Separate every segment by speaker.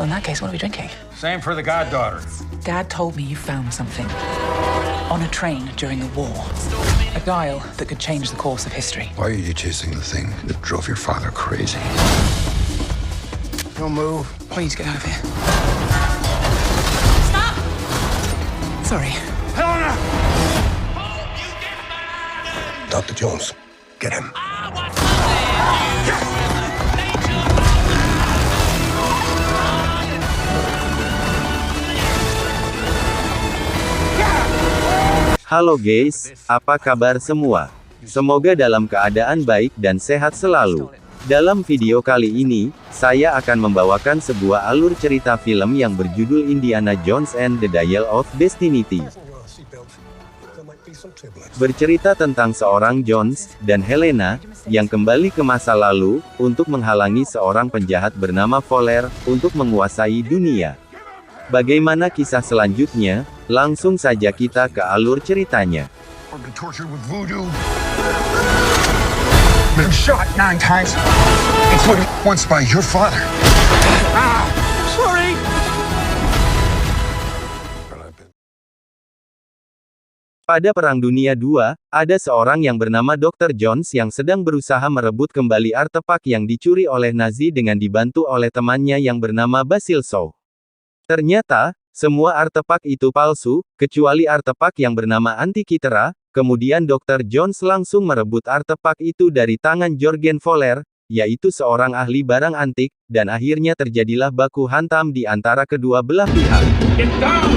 Speaker 1: Well, in that case, what are we drinking?
Speaker 2: Same for the goddaughter.
Speaker 1: Dad told me you found something. On a train during the war. A dial that could change the course of history.
Speaker 3: Why are you chasing the thing that drove your father crazy?
Speaker 2: Don't move.
Speaker 1: Please get out of here.
Speaker 4: Stop!
Speaker 1: Sorry.
Speaker 2: Helena!
Speaker 3: Dr. Jones, get him.
Speaker 5: Halo guys, apa kabar semua? Semoga dalam keadaan baik dan sehat selalu. Dalam video kali ini, saya akan membawakan sebuah alur cerita film yang berjudul Indiana Jones and the Dial of Destiny. Bercerita tentang seorang Jones dan Helena yang kembali ke masa lalu untuk menghalangi seorang penjahat bernama Fowler untuk menguasai dunia. Bagaimana kisah selanjutnya? Langsung saja kita ke alur ceritanya.
Speaker 3: Been shot 9 times, including once by your father.
Speaker 2: Sorry!
Speaker 5: Pada Perang Dunia II, ada seorang yang bernama Dr. Jones yang sedang berusaha merebut kembali artefak yang dicuri oleh Nazi dengan dibantu oleh temannya yang bernama Basil Shaw. Ternyata, semua artefak itu palsu, kecuali artefak yang bernama Antikythera. Kemudian Dr. Jones langsung merebut artefak itu dari tangan Jorgen Fowler, yaitu seorang ahli barang antik, dan akhirnya terjadilah baku hantam di antara kedua belah pihak.
Speaker 2: Get down!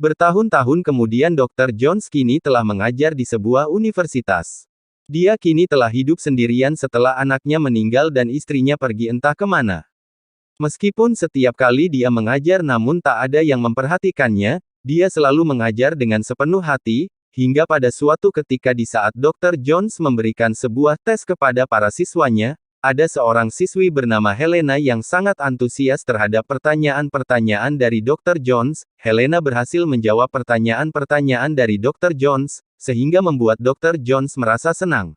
Speaker 5: Bertahun-tahun kemudian Dr. Jones kini telah mengajar di sebuah universitas. Dia kini telah hidup sendirian setelah anaknya meninggal dan istrinya pergi entah kemana. Meskipun setiap kali dia mengajar namun tak ada yang memperhatikannya, dia selalu mengajar dengan sepenuh hati, hingga pada suatu ketika di saat Dr. Jones memberikan sebuah tes kepada para siswanya, ada seorang siswi bernama Helena yang sangat antusias terhadap pertanyaan-pertanyaan dari Dr. Jones. Helena berhasil menjawab pertanyaan-pertanyaan dari Dr. Jones, sehingga membuat Dr. Jones merasa senang.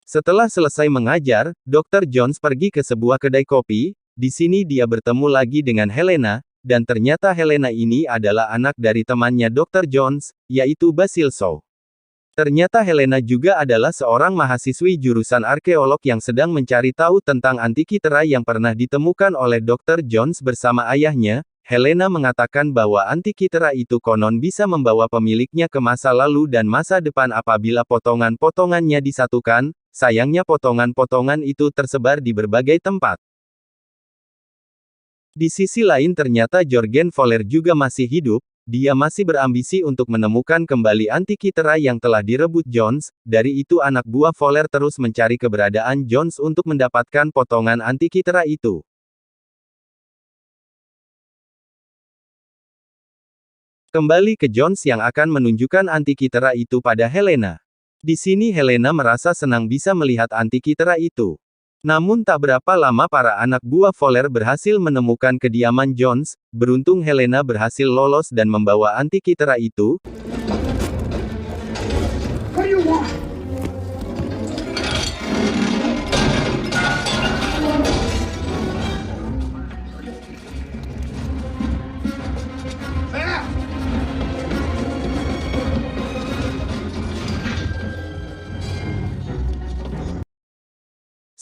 Speaker 5: Setelah selesai mengajar, Dr. Jones pergi ke sebuah kedai kopi. Di sini dia bertemu lagi dengan Helena, dan ternyata Helena ini adalah anak dari temannya Dr. Jones, yaitu Basil Shaw. Ternyata Helena juga adalah seorang mahasiswi jurusan arkeolog yang sedang mencari tahu tentang Antikythera yang pernah ditemukan oleh Dr. Jones bersama ayahnya. Helena mengatakan bahwa Antikythera itu konon bisa membawa pemiliknya ke masa lalu dan masa depan apabila potongan-potongannya disatukan. Sayangnya potongan-potongan itu tersebar di berbagai tempat. Di sisi lain ternyata Jorgen Fowler juga masih hidup. Dia masih berambisi untuk menemukan kembali Antikythera yang telah direbut Jones. Dari itu anak buah Fowler terus mencari keberadaan Jones untuk mendapatkan potongan Antikythera itu. Kembali ke Jones yang akan menunjukkan Antikythera itu pada Helena. Di sini Helena merasa senang bisa melihat Antikythera itu. Namun tak berapa lama para anak buah Fowler berhasil menemukan kediaman Jones. Beruntung Helena berhasil lolos dan membawa Antikythera itu.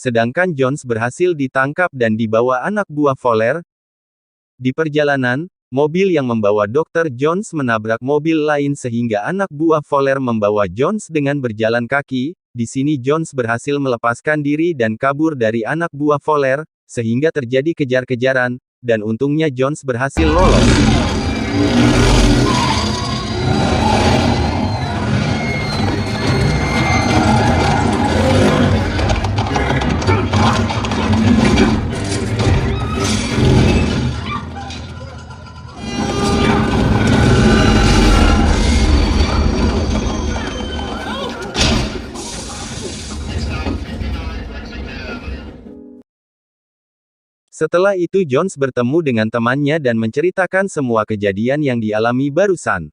Speaker 5: Sedangkan Jones berhasil ditangkap dan dibawa anak buah Fowler. Di perjalanan, mobil yang membawa Dr. Jones menabrak mobil lain sehingga anak buah Fowler membawa Jones dengan berjalan kaki. Di sini Jones berhasil melepaskan diri dan kabur dari anak buah Fowler, sehingga terjadi kejar-kejaran, dan untungnya Jones berhasil lolos. Setelah itu Jones bertemu dengan temannya dan menceritakan semua kejadian yang dialami barusan.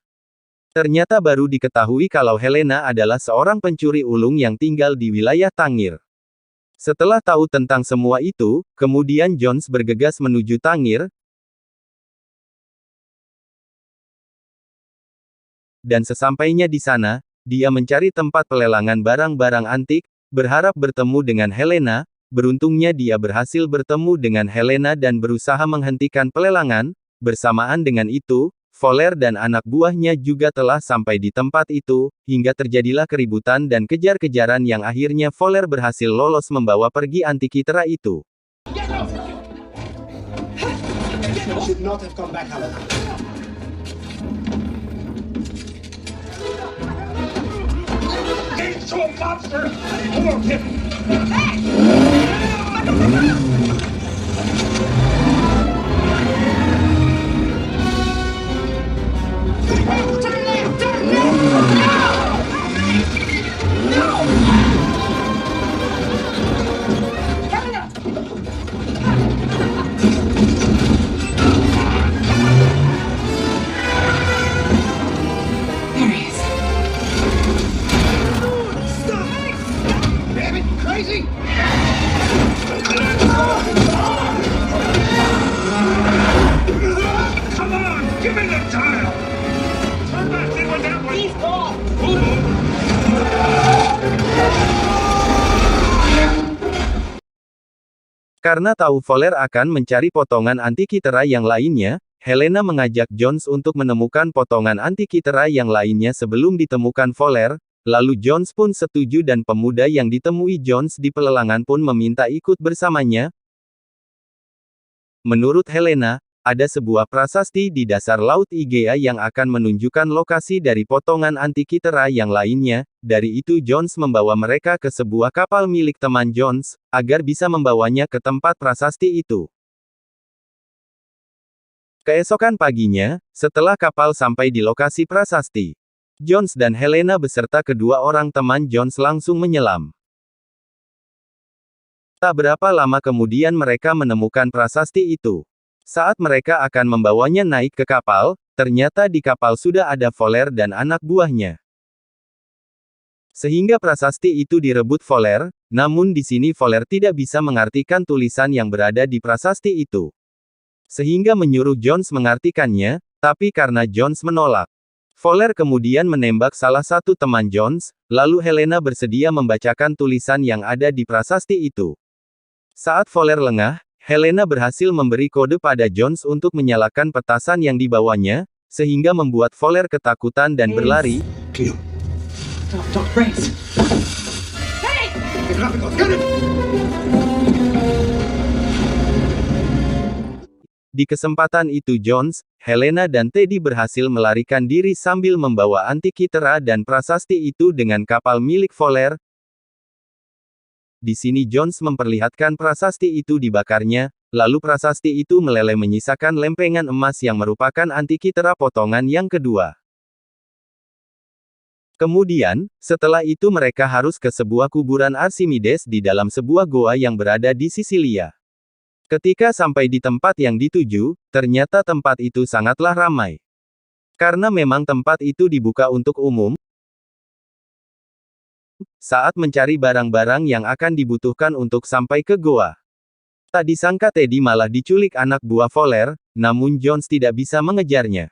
Speaker 5: Ternyata baru diketahui kalau Helena adalah seorang pencuri ulung yang tinggal di wilayah Tangir. Setelah tahu tentang semua itu, kemudian Jones bergegas menuju Tangir, dan sesampainya di sana, dia mencari tempat pelelangan barang-barang antik, berharap bertemu dengan Helena. Beruntungnya dia berhasil bertemu dengan Helena dan berusaha menghentikan pelelangan. Bersamaan dengan itu, Fowler dan anak buahnya juga telah sampai di tempat itu, hingga terjadilah keributan dan kejar-kejaran yang akhirnya Fowler berhasil lolos membawa pergi Antikythera itu.
Speaker 4: Should not have come back, Helena.
Speaker 2: He's so monster! Poor him!
Speaker 1: There he is.
Speaker 2: Damn it, crazy! Come on, give me the tile! Turn that thing with that way! He's gone!
Speaker 5: Karena tahu Fowler akan mencari potongan Antikythera yang lainnya, Helena mengajak Jones untuk menemukan potongan Antikythera yang lainnya sebelum ditemukan Fowler. Lalu Jones pun setuju dan pemuda yang ditemui Jones di pelelangan pun meminta ikut bersamanya. Menurut Helena, ada sebuah prasasti di dasar Laut Igea yang akan menunjukkan lokasi dari potongan Antikythera yang lainnya. Dari itu Jones membawa mereka ke sebuah kapal milik teman Jones, agar bisa membawanya ke tempat prasasti itu. Keesokan paginya, setelah kapal sampai di lokasi prasasti, Jones dan Helena beserta kedua orang teman Jones langsung menyelam. Tak berapa lama kemudian mereka menemukan prasasti itu. Saat mereka akan membawanya naik ke kapal, ternyata di kapal sudah ada Fowler dan anak buahnya. Sehingga prasasti itu direbut Fowler, namun di sini Fowler tidak bisa mengartikan tulisan yang berada di prasasti itu. Sehingga menyuruh Jones mengartikannya, tapi karena Jones menolak, Fowler kemudian menembak salah satu teman Jones, lalu Helena bersedia membacakan tulisan yang ada di prasasti itu. Saat Fowler lengah, Helena berhasil memberi kode pada Jones untuk menyalakan petasan yang dibawanya, sehingga membuat Fowler ketakutan dan berlari.
Speaker 4: Cleo.
Speaker 1: Dr. Brace.
Speaker 4: Get it!
Speaker 5: Di kesempatan itu Jones, Helena dan Teddy berhasil melarikan diri sambil membawa Antikythera dan prasasti itu dengan kapal milik Fowler. Di sini Jones memperlihatkan prasasti itu dibakarnya, lalu prasasti itu meleleh menyisakan lempengan emas yang merupakan Antikythera potongan yang kedua. Kemudian, setelah itu mereka harus ke sebuah kuburan Archimedes di dalam sebuah goa yang berada di Sisilia. Ketika sampai di tempat yang dituju, ternyata tempat itu sangatlah ramai. Karena memang tempat itu dibuka untuk umum, saat mencari barang-barang yang akan dibutuhkan untuk sampai ke goa. Tak disangka Teddy malah diculik anak buah Fowler, namun Jones tidak bisa mengejarnya.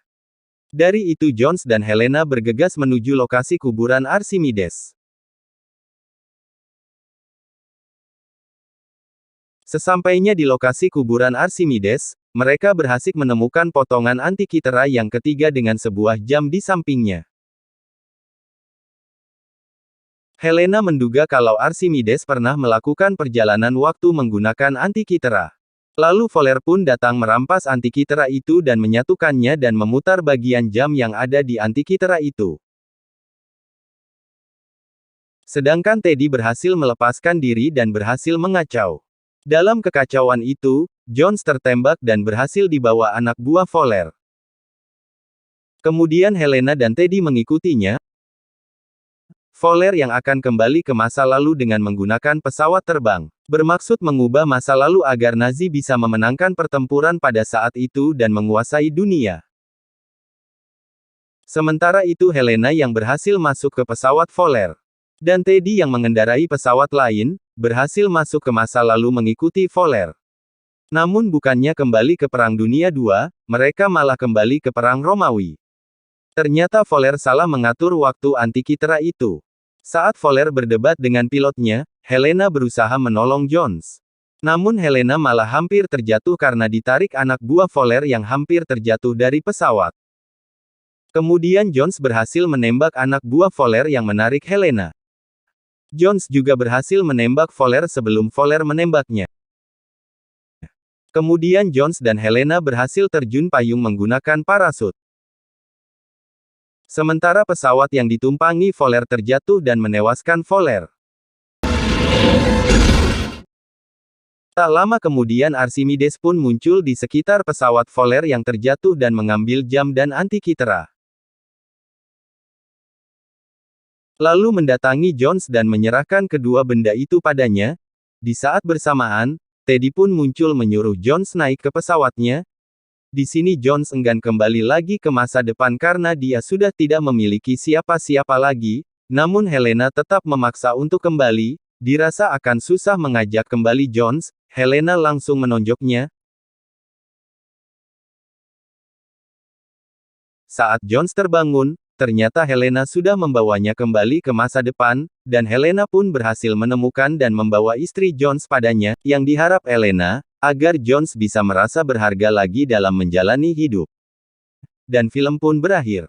Speaker 5: Dari itu Jones dan Helena bergegas menuju lokasi kuburan Archimedes. Sesampainya di lokasi kuburan Archimedes, mereka berhasil menemukan potongan Antikythera yang ketiga dengan sebuah jam di sampingnya. Helena menduga kalau Archimedes pernah melakukan perjalanan waktu menggunakan Antikythera. Lalu Fowler pun datang merampas Antikythera itu dan menyatukannya dan memutar bagian jam yang ada di Antikythera itu. Sedangkan Teddy berhasil melepaskan diri dan berhasil mengacau. Dalam kekacauan itu, Jones tertembak dan berhasil dibawa anak buah Fowler. Kemudian Helena dan Teddy mengikutinya. Fowler yang akan kembali ke masa lalu dengan menggunakan pesawat terbang, bermaksud mengubah masa lalu agar Nazi bisa memenangkan pertempuran pada saat itu dan menguasai dunia. Sementara itu Helena yang berhasil masuk ke pesawat Fowler, dan Teddy yang mengendarai pesawat lain, berhasil masuk ke masa lalu mengikuti Fowler. Namun bukannya kembali ke Perang Dunia II, mereka malah kembali ke Perang Romawi. Ternyata Fowler salah mengatur waktu Antikythera itu. Saat Fowler berdebat dengan pilotnya, Helena berusaha menolong Jones. Namun Helena malah hampir terjatuh karena ditarik anak buah Fowler yang hampir terjatuh dari pesawat. Kemudian Jones berhasil menembak anak buah Fowler yang menarik Helena. Jones juga berhasil menembak Fowler sebelum Fowler menembaknya. Kemudian Jones dan Helena berhasil terjun payung menggunakan parasut. Sementara pesawat yang ditumpangi Fowler terjatuh dan menewaskan Fowler. Tak lama kemudian Archimedes pun muncul di sekitar pesawat Fowler yang terjatuh dan mengambil jam dan Antikythera. Lalu mendatangi Jones dan menyerahkan kedua benda itu padanya. Di saat bersamaan, Teddy pun muncul menyuruh Jones naik ke pesawatnya. Di sini Jones enggan kembali lagi ke masa depan karena dia sudah tidak memiliki siapa-siapa lagi, namun Helena tetap memaksa untuk kembali, dirasa akan susah mengajak kembali Jones, Helena langsung menonjoknya. Saat Jones terbangun, ternyata Helena sudah membawanya kembali ke masa depan, dan Helena pun berhasil menemukan dan membawa istri Jones padanya, yang diharap Helena, agar Jones bisa merasa berharga lagi dalam menjalani hidup. Dan film pun berakhir.